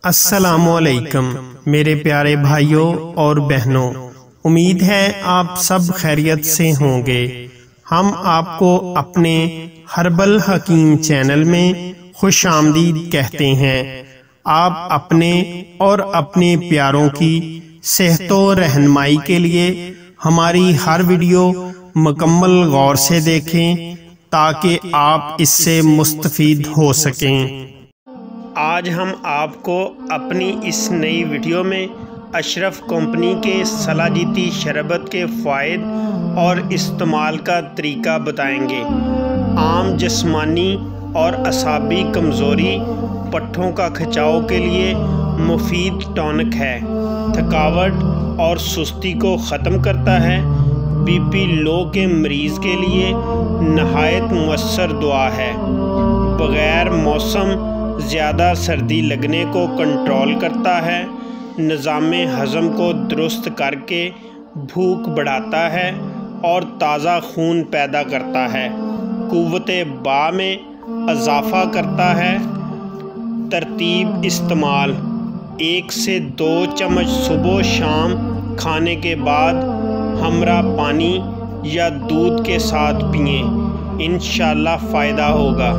السلام علیکم میرے پیارے بھائیوں اور بہنوں، امید ہے آپ سب خیریت سے ہوں گے۔ ہم آپ کو اپنے ہربل حکیم چینل میں خوش آمدید کہتے ہیں۔ آپ اپنے اور اپنے پیاروں کی صحت و رہنمائی کے لیے ہماری ہر ویڈیو مکمل غور سے دیکھیں تاکہ آپ اس سے مستفید ہو سکیں۔ آج ہم آپ کو اپنی اس نئی ویڈیو میں اشرف کمپنی کے سلاجیتی شربت کے فوائد اور استعمال کا طریقہ بتائیں گے۔ عام جسمانی اور اعصابی کمزوری، پٹھوں کا کھچاؤ کے لیے مفید ٹونک ہے، تھکاوٹ اور سستی کو ختم کرتا ہے، بی پی لو کے مریض کے لیے نہایت مؤثر دوا ہے، بغیر موسم زیادہ سردی لگنے کو کنٹرول کرتا ہے، نظام ہضم کو درست کر کے بھوک بڑھاتا ہے اور تازہ خون پیدا کرتا ہے، قوت باء میں اضافہ کرتا ہے۔ ترتیب استعمال: 1 سے 2 چمچ صبح و شام کھانے کے بعد ہمراہ پانی یا دودھ کے ساتھ پئیں، انشاءاللہ فائدہ ہوگا۔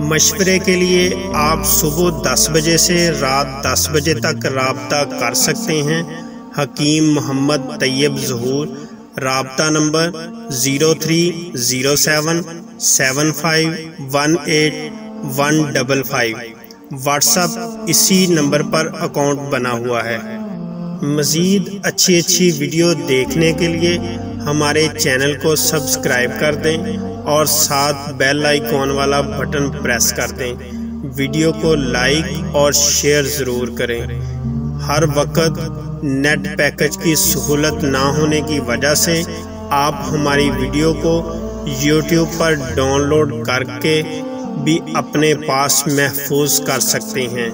مشورے کے لیے آپ صبح 10 بجے سے رات 10 بجے تک رابطہ کر سکتے ہیں۔ حکیم محمد طیب ظہور، رابطہ نمبر 0307 75 18 155۔ واٹس ایپ اسی نمبر پر اکاؤنٹ بنا ہوا ہے۔ مزید اچھی ویڈیو دیکھنے کے لیے ہمارے چینل کو سبسکرائب کر دیں اور ساتھ بیل آئیکن والا بٹن پریس کر دیں۔ ویڈیو کو لائک اور شیئر ضرور کریں۔ ہر وقت نیٹ پیکج کی سہولت نہ ہونے کی وجہ سے آپ ہماری ویڈیو کو یوٹیوب پر ڈاؤن لوڈ کر کے بھی اپنے پاس محفوظ کر سکتے ہیں۔